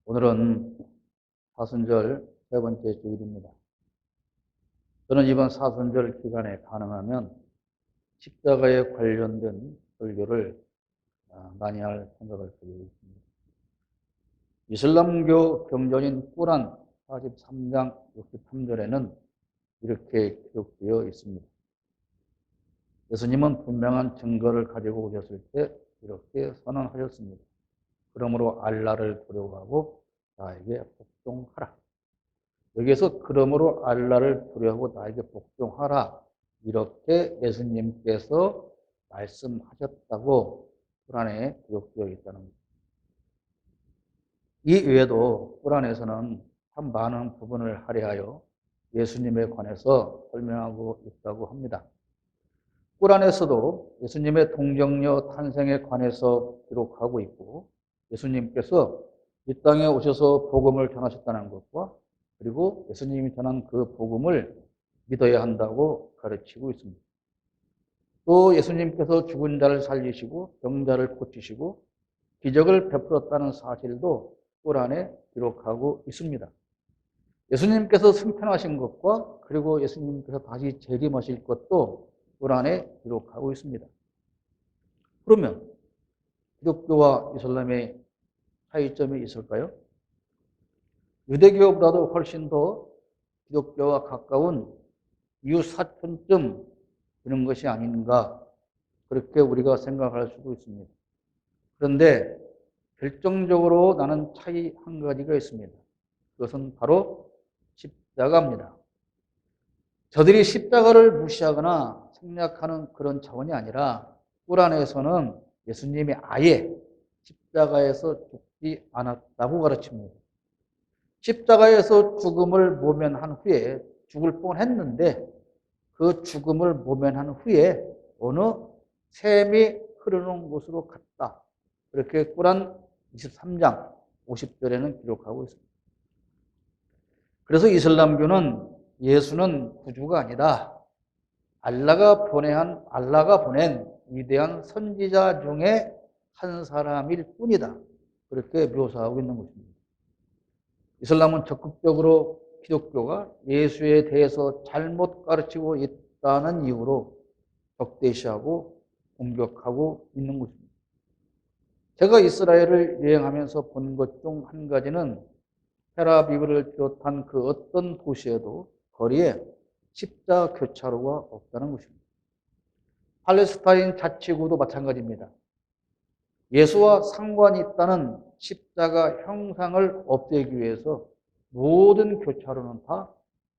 오늘은 사순절 세 번째 주일입니다. 저는 이번 사순절 기간에 가능하면 십자가에 관련된 설교를 많이 할 생각을 가지고 있습니다. 이슬람교 경전인 꾸란 43장 63절에는 이렇게 기록되어 있습니다. 예수님은 분명한 증거를 가지고 오셨을 때 이렇게 선언하셨습니다. 그러므로 알라를 두려워하고 나에게 복종하라. 여기에서 그러므로 알라를 두려워하고 나에게 복종하라. 이렇게 예수님께서 말씀하셨다고 꾸란에 기록되어 있다는 겁니다. 이 외에도 꾸란에서는 참 많은 부분을 할애하여 예수님에 관해서 설명하고 있다고 합니다. 꾸란에서도 예수님의 동정녀 탄생에 관해서 기록하고 있고, 예수님께서 이 땅에 오셔서 복음을 전하셨다는 것과 그리고 예수님이 전한 그 복음을 믿어야 한다고 가르치고 있습니다. 또 예수님께서 죽은 자를 살리시고 병자를 고치시고 기적을 베풀었다는 사실도 꾸란에 기록하고 있습니다. 예수님께서 승천하신 것과 그리고 예수님께서 다시 재림하실 것도 꾸란에 기록하고 있습니다. 그러면 기독교와 이슬람의 차이점이 있을까요? 유대교보다도 훨씬 더 기독교와 가까운 이웃사촌쯤 되는 것이 아닌가, 그렇게 우리가 생각할 수도 있습니다. 그런데 결정적으로 나는 차이 한 가지가 있습니다. 그것은 바로 십자가입니다. 저들이 십자가를 무시하거나 생략하는 그런 차원이 아니라 꾸란에서는 예수님이 아예 십자가에서 죽지 않았다고 가르칩니다. 십자가에서 죽음을 모면한 후에 죽을 뻔했는데 그 죽음을 모면한 후에 어느 샘이 흐르는 곳으로 갔다. 그렇게 꾸란 23장 50절에는 기록하고 있습니다. 그래서 이슬람교는 예수는 구주가 아니다, 알라가 보낸 위대한 선지자 중에 한 사람일 뿐이다, 그렇게 묘사하고 있는 것입니다. 이슬람은 적극적으로 기독교가 예수에 대해서 잘못 가르치고 있다는 이유로 적대시하고 공격하고 있는 것입니다. 제가 이스라엘을 여행하면서 본 것 중 한 가지는 텔아비브를 비롯한 그 어떤 도시에도 거리에 십자 교차로가 없다는 것입니다. 팔레스타인 자치구도 마찬가지입니다. 예수와 상관이 있다는 십자가 형상을 없애기 위해서 모든 교차로는 다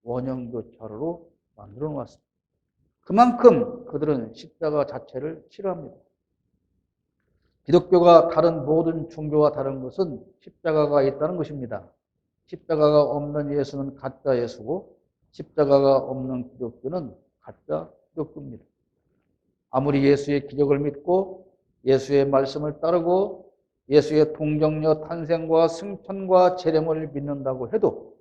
원형 교차로로 만들어 놓았습니다. 그만큼 그들은 십자가 자체를 싫어합니다. 기독교가 다른 모든 종교와 다른 것은 십자가가 있다는 것입니다. 십자가가 없는 예수는 가짜 예수고 십자가가 없는 기독교는 가짜 기독교입니다. 아무리 예수의 기적을 믿고 예수의 말씀을 따르고 예수의 동정녀 탄생과 승천과 재림을 믿는다고 해도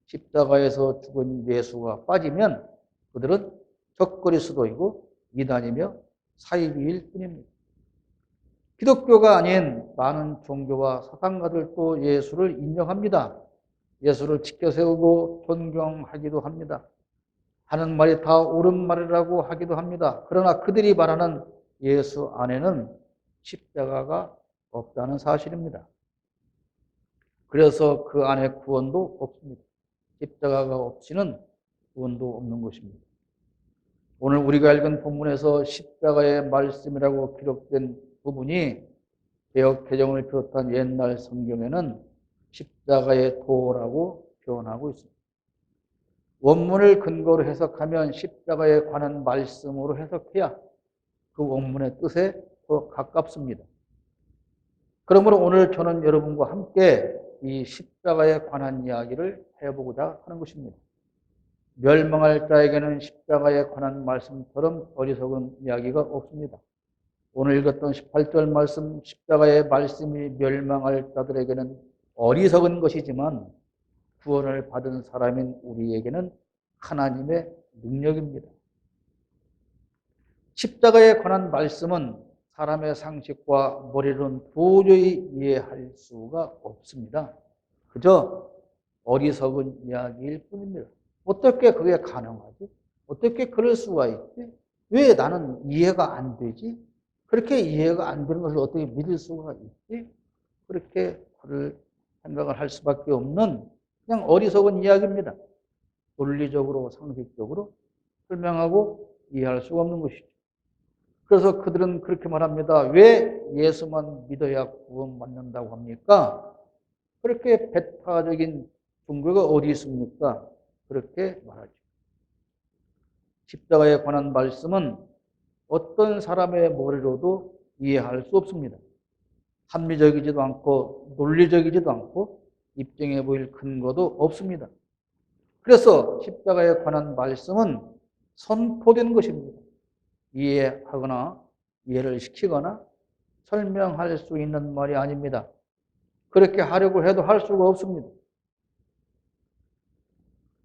십자가에서 죽은 예수가 빠지면 그들은 적그리스도이고 이단이며 사이비일 뿐입니다. 기독교가 아닌 많은 종교와 사상가들도 예수를 인정합니다. 예수를 지켜 세우고 존경하기도 합니다. 하는 말이 다 옳은 말이라고 하기도 합니다. 그러나 그들이 말하는 예수 안에는 십자가가 없다는 사실입니다. 그래서 그 안에 구원도 없습니다. 십자가가 없이는 구원도 없는 것입니다. 오늘 우리가 읽은 본문에서 십자가의 말씀이라고 기록된 부분이 개역 개정을 비롯한 옛날 성경에는 십자가의 도라고 표현하고 있습니다. 원문을 근거로 해석하면 십자가에 관한 말씀으로 해석해야 그 원문의 뜻에 더 가깝습니다. 그러므로 오늘 저는 여러분과 함께 이 십자가에 관한 이야기를 해보고자 하는 것입니다. 멸망할 자에게는 십자가에 관한 말씀처럼 어리석은 이야기가 없습니다. 오늘 읽었던 18절 말씀, 십자가의 말씀이 멸망할 자들에게는 어리석은 것이지만 구원을 받은 사람인 우리에게는 하나님의 능력입니다. 십자가에 관한 말씀은 사람의 상식과 머리로는 도저히 이해할 수가 없습니다. 그저 어리석은 이야기일 뿐입니다. 어떻게 그게 가능하지? 어떻게 그럴 수가 있지? 왜 나는 이해가 안 되지? 그렇게 이해가 안 되는 것을 어떻게 믿을 수가 있지? 그렇게 그를 생각을 할 수밖에 없는 그냥 어리석은 이야기입니다. 논리적으로, 상식적으로 설명하고 이해할 수가 없는 것이죠. 그래서 그들은 그렇게 말합니다. 왜 예수만 믿어야 구원받는다고 합니까? 그렇게 배타적인 종교가 어디 있습니까? 그렇게 말하죠. 십자가에 관한 말씀은 어떤 사람의 머리로도 이해할 수 없습니다. 합리적이지도 않고 논리적이지도 않고 입증해 보일 근거도 없습니다. 그래서 십자가에 관한 말씀은 선포된 것입니다. 이해하거나 이해를 시키거나 설명할 수 있는 말이 아닙니다. 그렇게 하려고 해도 할 수가 없습니다.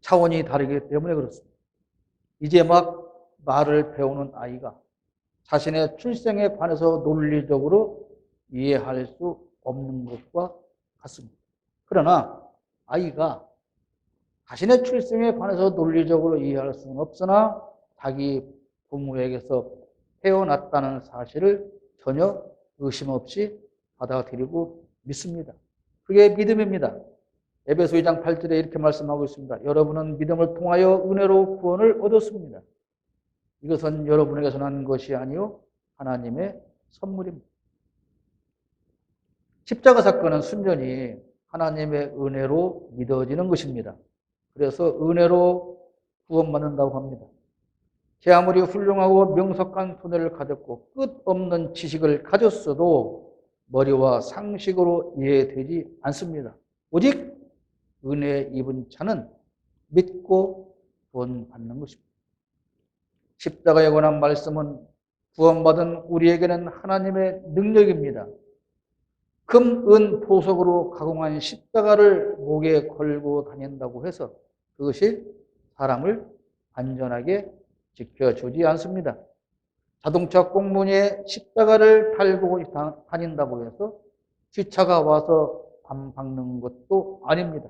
차원이 다르기 때문에 그렇습니다. 이제 막 말을 배우는 아이가 자신의 출생에 관해서 논리적으로 이해할 수 없는 것과 같습니다. 그러나 아이가 자신의 출생에 관해서 논리적으로 이해할 수는 없으나 자기 부모에게서 태어났다는 사실을 전혀 의심 없이 받아들이고 믿습니다. 그게 믿음입니다. 에베소 2장 8절에 이렇게 말씀하고 있습니다. 여러분은 믿음을 통하여 은혜로 구원을 얻었습니다. 이것은 여러분에게서 난 것이 아니요 하나님의 선물입니다. 십자가 사건은 순전히 하나님의 은혜로 믿어지는 것입니다. 그래서 은혜로 구원받는다고 합니다. 제 아무리 훌륭하고 명석한 손해를 가졌고 끝없는 지식을 가졌어도 머리와 상식으로 이해되지 않습니다. 오직 은혜 입은 자는 믿고 구원받는 것입니다. 십자가에 관한 말씀은 구원받은 우리에게는 하나님의 능력입니다. 금, 은, 보석으로 가공한 십자가를 목에 걸고 다닌다고 해서 그것이 사람을 안전하게 지켜주지 않습니다. 자동차 꽁무니에 십자가를 달고 다닌다고 해서 뒷차가 와서 안 박는 것도 아닙니다.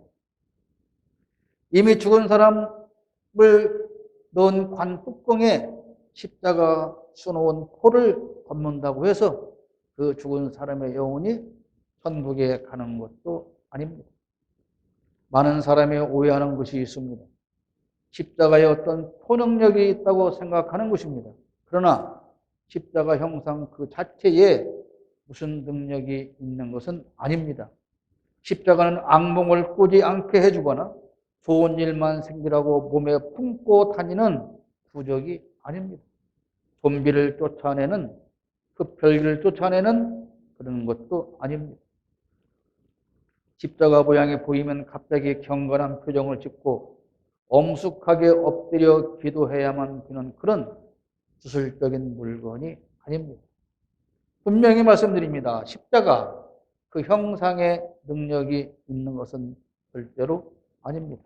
이미 죽은 사람을 넣은 관 뚜껑에 십자가 쑤놓은 포를 덮는다고 해서 그 죽은 사람의 영혼이 천국에 가는 것도 아닙니다. 많은 사람이 오해하는 것이 있습니다. 십자가에 어떤 포능력이 있다고 생각하는 것입니다. 그러나 십자가 형상 그 자체에 무슨 능력이 있는 것은 아닙니다. 십자가는 악몽을 꾸지 않게 해주거나 좋은 일만 생기라고 몸에 품고 다니는 부적이 아닙니다. 좀비를 쫓아내는 흡혈귀를 쫓아내는 그런 것도 아닙니다. 십자가 모양이 보이면 갑자기 경건한 표정을 짓고 엄숙하게 엎드려 기도해야만 되는 그런 주술적인 물건이 아닙니다. 분명히 말씀드립니다. 십자가 그 형상의 능력이 있는 것은 절대로 아닙니다.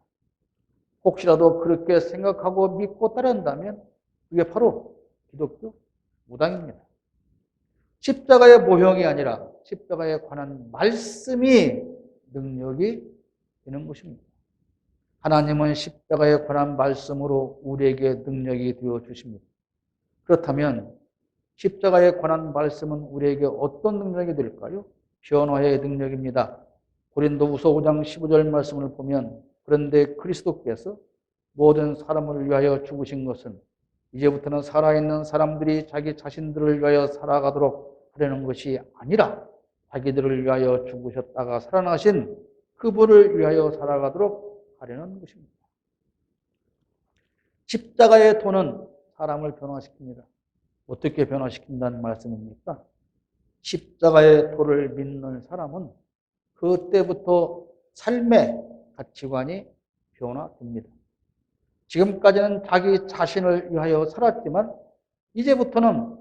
혹시라도 그렇게 생각하고 믿고 따른다면 그게 바로 기독교 무당입니다. 십자가의 모형이 아니라 십자가에 관한 말씀이 능력이 되는 것입니다. 하나님은 십자가에 관한 말씀으로 우리에게 능력이 되어 주십니다. 그렇다면 십자가에 관한 말씀은 우리에게 어떤 능력이 될까요? 변화의 능력입니다. 고린도후서 5장 15절 말씀을 보면 그런데 그리스도께서 모든 사람을 위하여 죽으신 것은 이제부터는 살아있는 사람들이 자기 자신들을 위하여 살아가도록 하려는 것이 아니라 자기들을 위하여 죽으셨다가 살아나신 그분을 위하여 살아가도록 하려는 것입니다. 십자가의 도는 사람을 변화시킵니다. 어떻게 변화시킨다는 말씀입니까? 십자가의 도를 믿는 사람은 그때부터 삶의 가치관이 변화됩니다. 지금까지는 자기 자신을 위하여 살았지만 이제부터는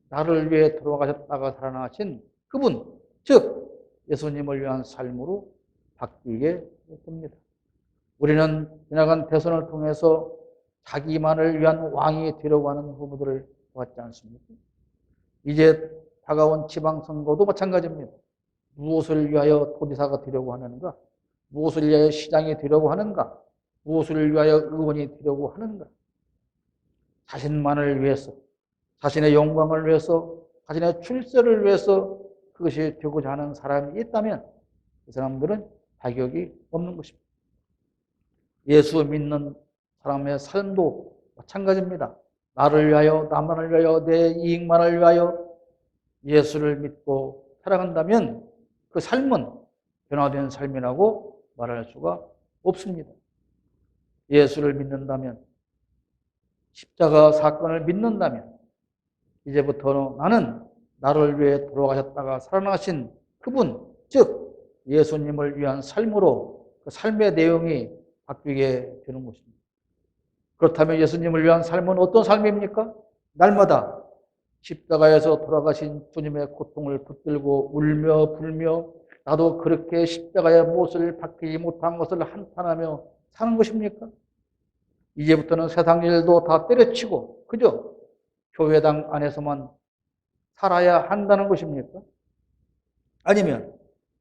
나를 위해 돌아가셨다가 살아나신 그분, 즉 예수님을 위한 삶으로 바뀌게 됩니다. 우리는 지나간 대선을 통해서 자기만을 위한 왕이 되려고 하는 후보들을 보았지 않습니까? 이제 다가온 지방선거도 마찬가지입니다. 무엇을 위하여 도지사가 되려고 하는가? 무엇을 위하여 시장이 되려고 하는가? 무엇을 위하여 의원이 되려고 하는가? 자신만을 위해서, 자신의 영광을 위해서, 자신의 출세를 위해서 그것이 되고자 하는 사람이 있다면 그 사람들은 자격이 없는 것입니다. 예수 믿는 사람의 삶도 마찬가지입니다. 나를 위하여, 나만을 위하여, 내 이익만을 위하여 예수를 믿고 살아간다면 그 삶은 변화된 삶이라고 말할 수가 없습니다. 예수를 믿는다면, 십자가 사건을 믿는다면 이제부터 나는 나를 위해 돌아가셨다가 살아나신 그분, 즉 예수님을 위한 삶으로 그 삶의 내용이 바뀌게 되는 것입니다. 그렇다면 예수님을 위한 삶은 어떤 삶입니까? 날마다 십자가에서 돌아가신 주님의 고통을 붙들고 울며 불며 나도 그렇게 십자가의 못을 박히지 못한 것을 한탄하며 사는 것입니까? 이제부터는 세상 일도 다 때려치고 그저 교회당 안에서만 살아야 한다는 것입니까? 아니면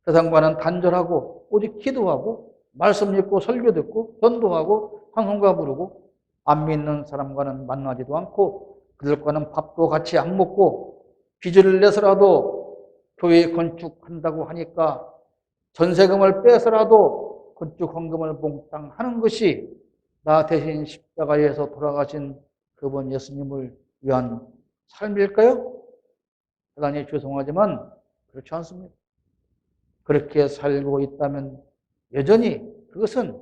세상과는 단절하고 오직 기도하고 말씀 읽고 설교 듣고 전도하고 찬송가 부르고 안 믿는 사람과는 만나지도 않고 그들과는 밥도 같이 안 먹고 빚을 내서라도 교회 건축한다고 하니까 전세금을 빼서라도 건축 헌금을 몽땅 하는 것이 나 대신 십자가에서 돌아가신 그분 예수님을 위한 삶일까요? 대단히 죄송하지만 그렇지 않습니다. 그렇게 살고 있다면 여전히 그것은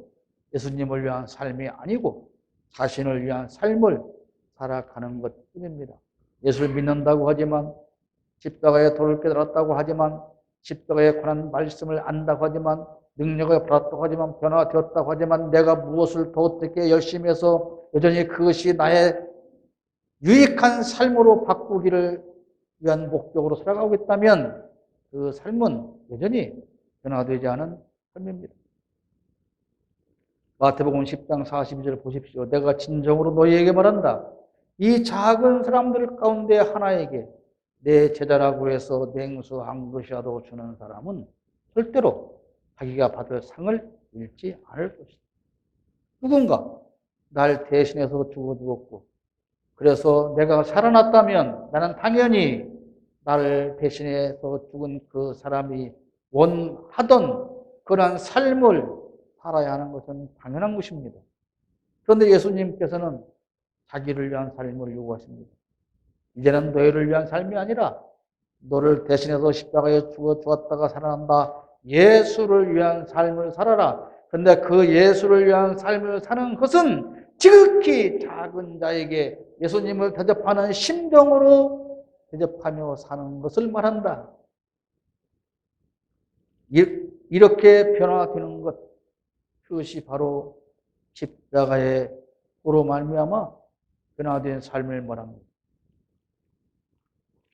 예수님을 위한 삶이 아니고 자신을 위한 삶을 살아가는 것뿐입니다. 예수를 믿는다고 하지만 십자가의 도를 깨달았다고 하지만 십자가에 관한 말씀을 안다고 하지만 능력을 받았다고 하지만 변화되었다고 하지만 내가 무엇을 더 어떻게 열심히 해서 여전히 그것이 나의 유익한 삶으로 바꾸기를 위한 목적으로 살아가고 있다면 그 삶은 여전히 변화되지 않은 삶입니다. 마태복음 10장 42절 보십시오. 내가 진정으로 너희에게 말한다. 이 작은 사람들 가운데 하나에게 내 제자라고 해서 냉수 한 그릇이라도 주는 사람은 절대로 자기가 받을 상을 잃지 않을 것이다. 누군가 날 대신해서 죽었고 그래서 내가 살아났다면 나는 당연히 나를 대신해서 죽은 그 사람이 원하던 그러한 삶을 살아야 하는 것은 당연한 것입니다. 그런데 예수님께서는 자기를 위한 삶을 요구하십니다. 이제는 너희를 위한 삶이 아니라 너를 대신해서 십자가에 죽어 죽었다가 살아난다. 예수를 위한 삶을 살아라. 그런데 그 예수를 위한 삶을 사는 것은 지극히 작은 자에게 예수님을 대접하는 심정으로 대접하며 사는 것을 말한다. 이렇게 변화되는 것, 그것이 바로 십자가의 도로 말미암아 변화된 삶을 말합니다.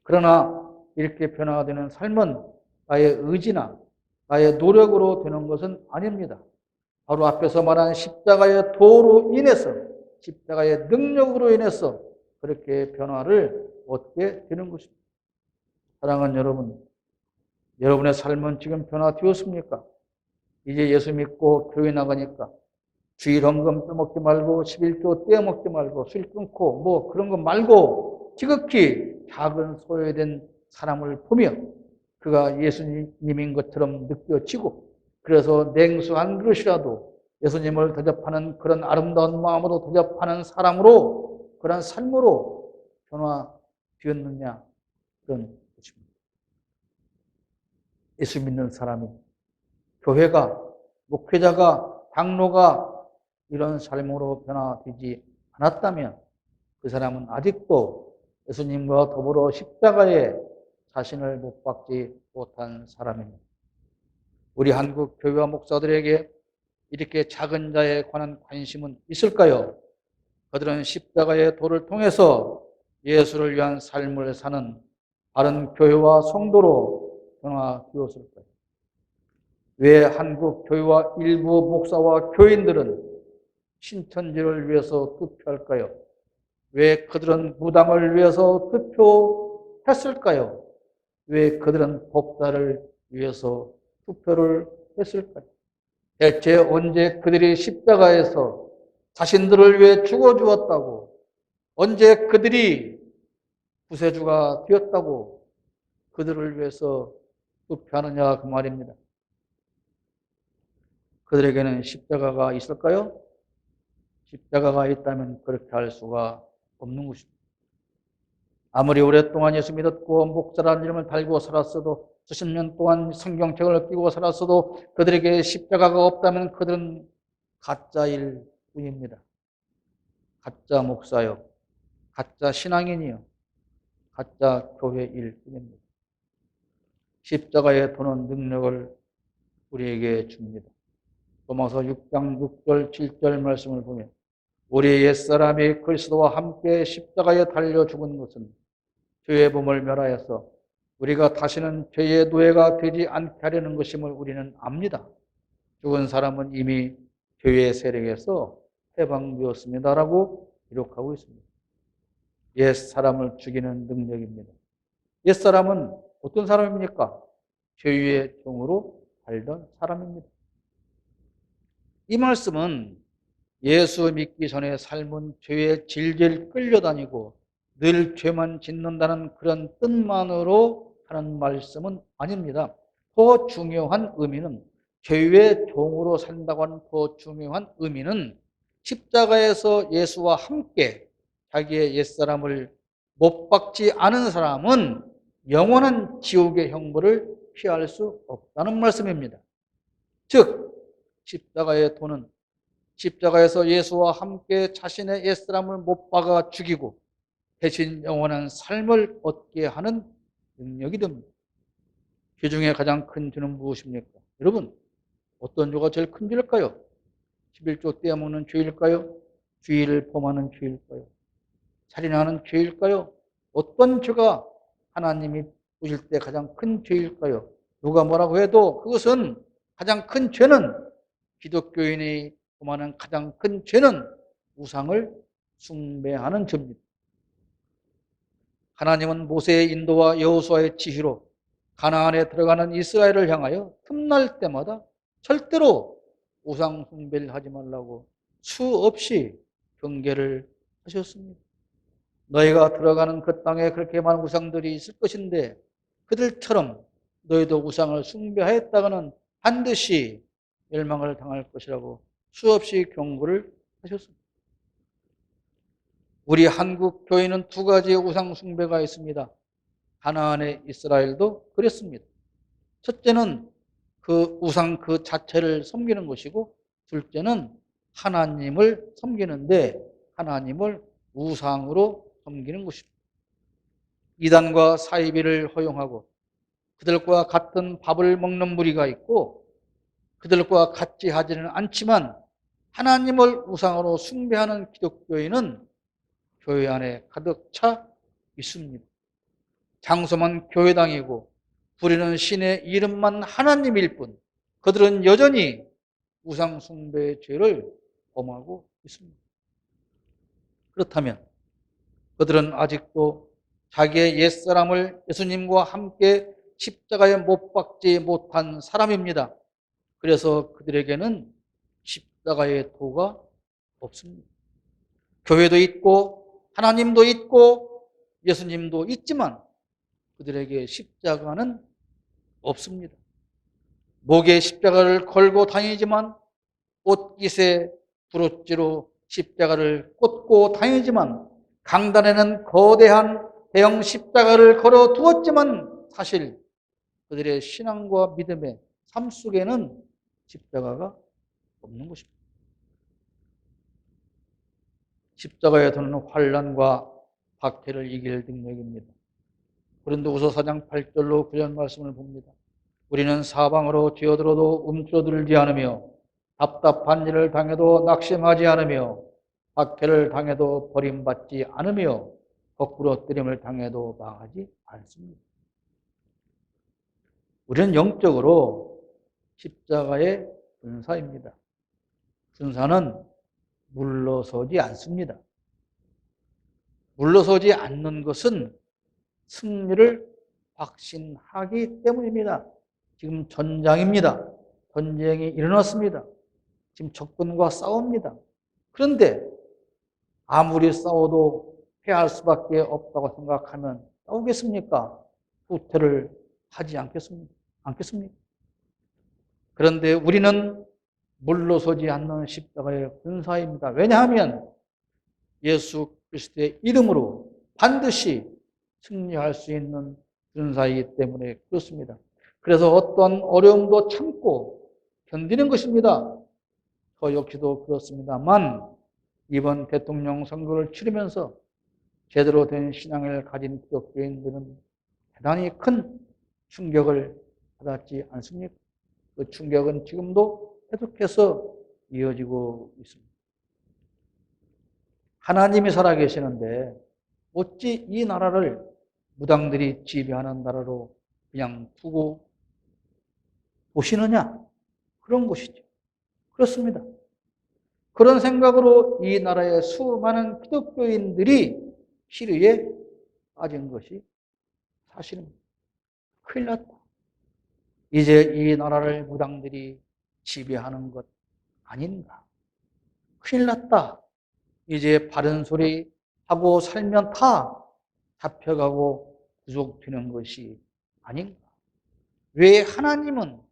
그러나 이렇게 변화되는 삶은 나의 의지나 나의 노력으로 되는 것은 아닙니다. 바로 앞에서 말한 십자가의 도로 인해서, 십자가의 능력으로 인해서 그렇게 변화를 얻게 되는 것입니다. 사랑하는 여러분, 여러분의 삶은 지금 변화되었습니까? 이제 예수 믿고 교회 나가니까 주일 헌금 빼먹지 말고 11조 떼어먹지 말고 술 끊고 뭐 그런 거 말고 지극히 작은 소외된 사람을 보며 그가 예수님인 것처럼 느껴지고 그래서 냉수 한 그릇이라도 예수님을 대접하는 그런 아름다운 마음으로 대접하는 사람으로 그런 삶으로 변화되었느냐 그런 것입니다. 예수 믿는 사람이 교회가 목회자가 장로가 이런 삶으로 변화되지 않았다면 그 사람은 아직도 예수님과 더불어 십자가에 자신을 못 박지 못한 사람입니다. 우리 한국 교회와 목사들에게 이렇게 작은 자에 관한 관심은 있을까요? 그들은 십자가의 도를 통해서 예수를 위한 삶을 사는 바른 교회와 성도로 변화되었을까요? 왜 한국 교회와 일부 목사와 교인들은 신천지를 위해서 투표할까요? 왜 그들은 무당을 위해서 투표했을까요? 왜 그들은 법사를 위해서 투표를 했을까요? 대체 언제 그들이 십자가에서 자신들을 위해 죽어주었다고, 언제 그들이 구세주가 되었다고 그들을 위해서 투표하느냐 그 말입니다. 그들에게는 십자가가 있을까요? 십자가가 있다면 그렇게 할 수가 없는 것입니다. 아무리 오랫동안 예수 믿었고 목사라는 이름을 달고 살았어도 수십 년 동안 성경책을 끼고 살았어도 그들에게 십자가가 없다면 그들은 가짜일 뿐입니다. 가짜 목사요, 가짜 신앙인이요, 가짜 교회일 뿐입니다. 십자가의 도는 능력을 우리에게 줍니다. 로마서 6장 6절 7절 말씀을 보면 우리 옛사람이 그리스도와 함께 십자가에 달려 죽은 것은 죄의 범을 멸하여서 우리가 다시는 죄의 노예가 되지 않게 하려는 것임을 우리는 압니다. 죽은 사람은 이미 죄의 세력에서 해방되었습니다라고 기록하고 있습니다. 옛사람을 죽이는 능력입니다. 옛사람은 어떤 사람입니까? 죄의 종으로 살던 사람입니다. 이 말씀은 예수 믿기 전에 삶은 죄에 질질 끌려다니고 늘 죄만 짓는다는 그런 뜻만으로 하는 말씀은 아닙니다. 더 중요한 의미는 죄의 종으로 산다고 하는 더 중요한 의미는 십자가에서 예수와 함께 자기의 옛사람을 못 박지 않은 사람은 영원한 지옥의 형벌을 피할 수 없다는 말씀입니다. 즉 십자가의 도는 십자가에서 예수와 함께 자신의 옛사람을 못 박아 죽이고 대신 영원한 삶을 얻게 하는 능력이 됩니다. 그 중에 가장 큰 죄는 무엇입니까? 여러분, 어떤 죄가 제일 큰 죄일까요? 11조 떼어먹는 죄일까요? 주의를 범하는 죄일까요? 살인하는 죄일까요? 어떤 죄가 하나님이 보실 때 가장 큰 죄일까요? 누가 뭐라고 해도 그것은 가장 큰 죄는 기독교인이 범하는 가장 큰 죄는 우상을 숭배하는 죄입니다. 하나님은 모세의 인도와 여호수아의 지시로 가나안에 들어가는 이스라엘을 향하여 틈날 때마다 절대로 우상 숭배를 하지 말라고 수없이 경계를 하셨습니다. 너희가 들어가는 그 땅에 그렇게 많은 우상들이 있을 것인데 그들처럼 너희도 우상을 숭배하였다가는 반드시 멸망을 당할 것이라고 수없이 경고를 하셨습니다. 우리 한국 교회는 두 가지의 우상 숭배가 있습니다. 가나안의 이스라엘도 그랬습니다. 첫째는 그 우상 그 자체를 섬기는 것이고, 둘째는 하나님을 섬기는데 하나님을 우상으로 섬기는 것입니다. 이단과 사이비를 허용하고 그들과 같은 밥을 먹는 무리가 있고 그들과 같이 하지는 않지만 하나님을 우상으로 숭배하는 기독교인은 교회 안에 가득 차 있습니다. 장소만 교회당이고 부리는 신의 이름만 하나님일 뿐 그들은 여전히 우상 숭배의 죄를 범하고 있습니다. 그렇다면 그들은 아직도 자기의 옛사람을 예수님과 함께 십자가에 못 박지 못한 사람입니다. 그래서 그들에게는 십자가의 도가 없습니다. 교회도 있고 하나님도 있고 예수님도 있지만 그들에게 십자가는 없습니다. 목에 십자가를 걸고 다니지만 옷깃에 부르지로 십자가를 꽂고 다니지만 강단에는 거대한 대형 십자가를 걸어 두었지만 사실 그들의 신앙과 믿음의 삶 속에는 십자가가 없는 것입니다. 십자가에 도는 환난과 박해를 이길 능력입니다. 고린도후서 4장 8절로 9절 말씀을 봅니다. 우리는 사방으로 뛰어들어도 움츠러들지 않으며 답답한 일을 당해도 낙심하지 않으며 박해를 당해도 버림받지 않으며 거꾸로 뜨림을 당해도 망하지 않습니다. 우리는 영적으로 십자가의 군사입니다. 군사는 물러서지 않습니다. 물러서지 않는 것은 승리를 확신하기 때문입니다. 지금 전장입니다. 전쟁이 일어났습니다. 지금 적군과 싸웁니다. 그런데 아무리 싸워도 패할 수밖에 없다고 생각하면 싸우겠습니까? 후퇴를 하지 않겠습니까? 그런데 우리는 물러서지 않는 십자가의 군사입니다. 왜냐하면 예수 그리스도의 이름으로 반드시 승리할 수 있는 군사이기 때문에 그렇습니다. 그래서 어떤 어려움도 참고 견디는 것입니다. 저 역시도 그렇습니다만 이번 대통령 선거를 치르면서 제대로 된 신앙을 가진 기독교인들은 대단히 큰 충격을 받았지 않습니까? 그 충격은 지금도 계속해서 이어지고 있습니다. 하나님이 살아계시는데 어찌 이 나라를 무당들이 지배하는 나라로 그냥 두고 보시느냐? 그런 것이죠. 그렇습니다. 그런 생각으로 이 나라의 수많은 기독교인들이 시류에 빠진 것이 사실입니다. 큰일 났다. 이제 이 나라를 무당들이 지배하는 것 아닌가. 큰일 났다. 이제 바른 소리 하고 살면 다 잡혀가고 구속되는 것이 아닌가. 왜 하나님은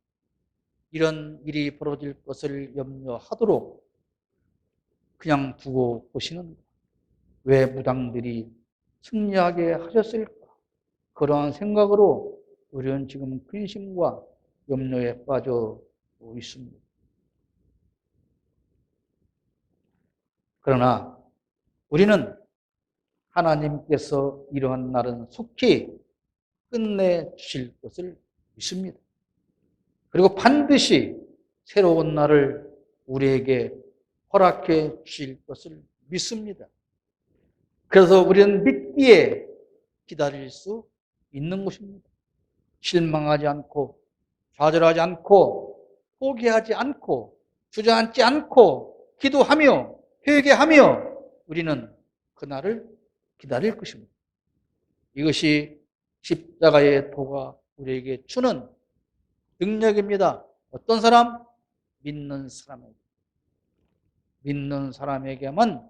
이런 일이 벌어질 것을 염려하도록 그냥 두고 보시는가? 왜 무당들이 승리하게 하셨을까? 그러한 생각으로 우리는 지금 근심과 염려에 빠져 있습니다. 그러나 우리는 하나님께서 이러한 날은 속히 끝내주실 것을 믿습니다. 그리고 반드시 새로운 날을 우리에게 허락해 주실 것을 믿습니다. 그래서 우리는 믿기에 기다릴 수 있는 것입니다. 실망하지 않고 좌절하지 않고 포기하지 않고 주저앉지 않고 기도하며 회개하며 우리는 그날을 기다릴 것입니다. 이것이 십자가의 도가 우리에게 주는 능력입니다. 어떤 사람? 믿는 사람에게. 믿는 사람에게만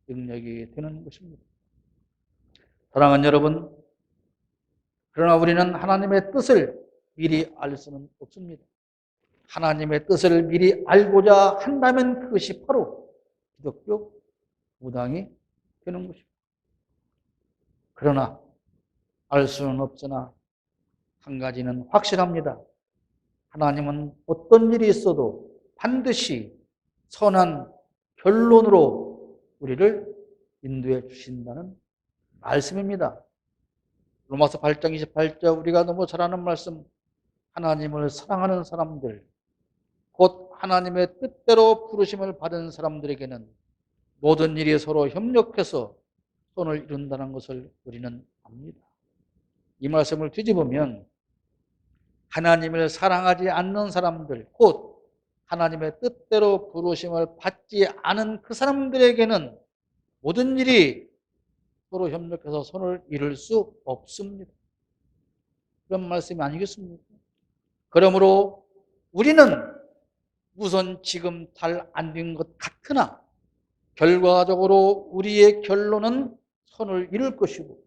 능력이 되는 것입니다. 사랑하는 여러분, 그러나 우리는 하나님의 뜻을 미리 알 수는 없습니다. 하나님의 뜻을 미리 알고자 한다면 그것이 바로 기독교 무당이 되는 것입니다. 그러나 알 수는 없으나 한 가지는 확실합니다. 하나님은 어떤 일이 있어도 반드시 선한 결론으로 우리를 인도해 주신다는 말씀입니다. 로마서 8장 28절 우리가 너무 잘 아는 말씀, 하나님을 사랑하는 사람들, 곧 하나님의 뜻대로 부르심을 받은 사람들에게는 모든 일이 서로 협력해서 선을 이룬다는 것을 우리는 압니다. 이 말씀을 뒤집으면 하나님을 사랑하지 않는 사람들, 곧 하나님의 뜻대로 부르심을 받지 않은 그 사람들에게는 모든 일이 서로 협력해서 선을 이룰 수 없습니다. 그런 말씀이 아니겠습니까? 그러므로 우리는 우선 지금 잘 안 된 것 같으나 결과적으로 우리의 결론은 선을 이룰 것이고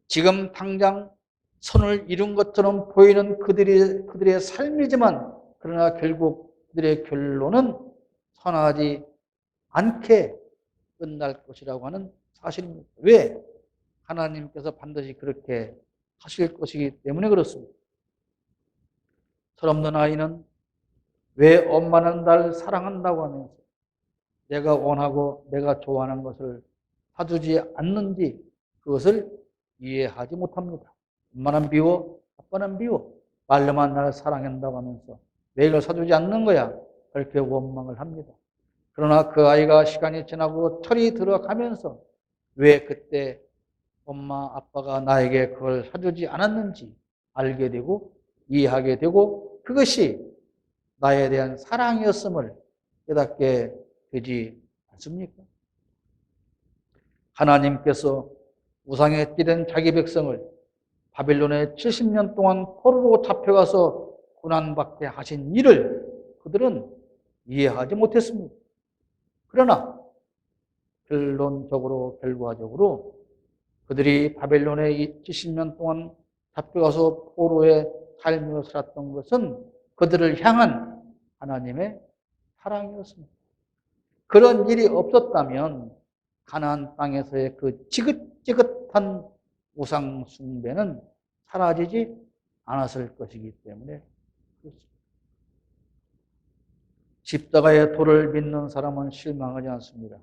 지금 당장 선을 이룬 것처럼 보이는 그들의 삶이지만 그러나 결국 그들의 결론은 선하지 않게 끝날 것이라고 하는 사실입니다. 왜? 하나님께서 반드시 그렇게 하실 것이기 때문에 그렇습니다. 철없는 아이는 왜 엄마는 날 사랑한다고 하면서 내가 원하고 내가 좋아하는 것을 사주지 않는지 그것을 이해하지 못합니다. 엄마는 미워, 아빠는 미워. 말로만 날 사랑한다고 하면서 왜 이걸 사주지 않는 거야? 그렇게 원망을 합니다. 그러나 그 아이가 시간이 지나고 철이 들어가면서 왜 그때 엄마, 아빠가 나에게 그걸 사주지 않았는지 알게 되고 이해하게 되고 그것이 나에 대한 사랑이었음을 깨닫게 되지 않습니까? 하나님께서 우상에 띠른 자기 백성을 바빌론에 70년 동안 포로로 잡혀가서 고난받게 하신 일을 그들은 이해하지 못했습니다. 그러나 결과적으로 그들이 바벨론에 70년 동안 잡혀가서 포로의 삶을 살았던 것은 그들을 향한 하나님의 사랑이었습니다. 그런 일이 없었다면 가나안 땅에서의 그 지긋지긋한 우상 숭배는 사라지지 않았을 것이기 때문에 그렇습니다. 십자가의 도를 믿는 사람은 실망하지 않습니다.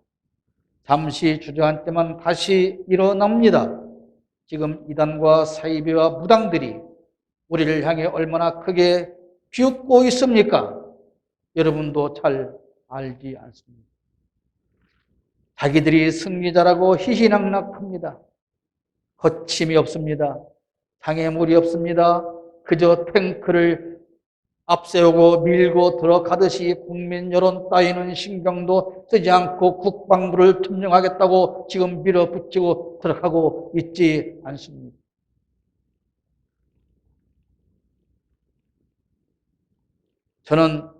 잠시 주저할 때만 다시 일어납니다. 지금 이단과 사이비와 무당들이 우리를 향해 얼마나 크게 비웃고 있습니까? 여러분도 잘 알지 않습니까? 자기들이 승리자라고 희희낙낙합니다. 거침이 없습니다. 장애물이 없습니다. 그저 탱크를 앞세우고 밀고 들어가듯이 국민 여론 따위는 신경도 쓰지 않고 국방부를 점령하겠다고 지금 밀어붙이고 들어가고 있지 않습니다. 저는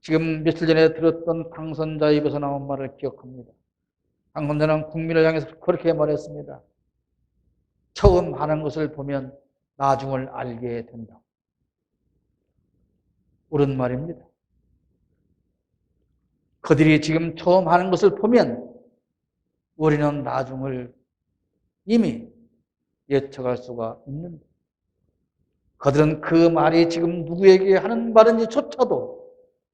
지금 며칠 전에 들었던 당선자 입에서 나온 말을 기억합니다. 당선자는 국민을 향해서 그렇게 말했습니다. 처음 하는 것을 보면 나중을 알게 된다. 옳은 말입니다. 그들이 지금 처음 하는 것을 보면 우리는 나중을 이미 예측할 수가 있는데 그들은 그 말이 지금 누구에게 하는 말인지조차도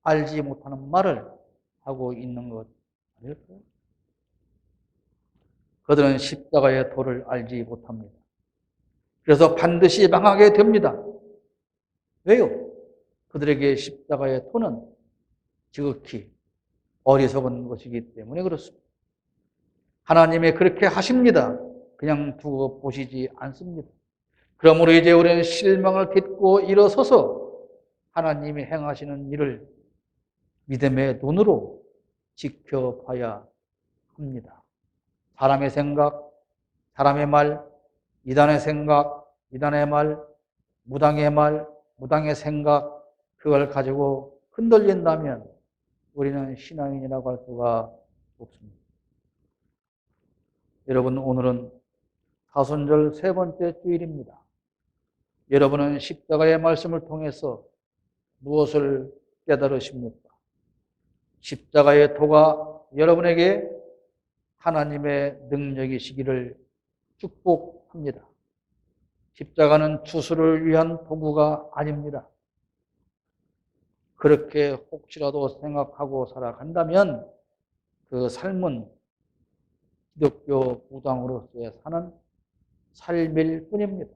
알지 못하는 말을 하고 있는 것 아닐까요? 그들은 십자가의 도를 알지 못합니다. 그래서 반드시 망하게 됩니다. 왜요? 그들에게 십자가의 도는 지극히 어리석은 것이기 때문에 그렇습니다. 하나님이 그렇게 하십니다. 그냥 두고 보시지 않습니다. 그러므로 이제 우리는 실망을 딛고 일어서서 하나님이 행하시는 일을 믿음의 눈으로 지켜봐야 합니다. 사람의 생각, 사람의 말, 이단의 생각, 이단의 말, 무당의 말, 무당의 생각, 그걸 가지고 흔들린다면 우리는 신앙인이라고 할 수가 없습니다. 여러분, 오늘은 사순절 세 번째 주일입니다. 여러분은 십자가의 말씀을 통해서 무엇을 깨달으십니까? 십자가의 도가 여러분에게 하나님의 능력이시기를 축복합니다. 십자가는 추수를 위한 도구가 아닙니다. 그렇게 혹시라도 생각하고 살아간다면 그 삶은 기독교 무당으로서의 사는 삶일 뿐입니다.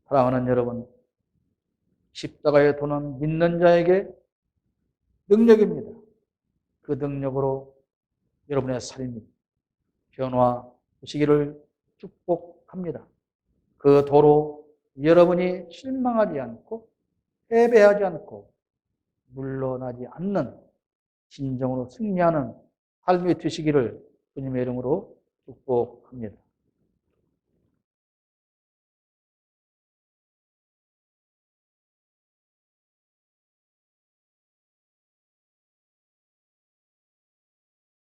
사랑하는 여러분, 십자가의 도는 믿는 자에게 능력입니다. 그 능력으로 여러분의 삶이 변화되시기를 축복합니다. 그 도로 여러분이 실망하지 않고 패배하지 않고 물러나지 않는 진정으로 승리하는 삶이 되시기를 주님의 이름으로 축복합니다.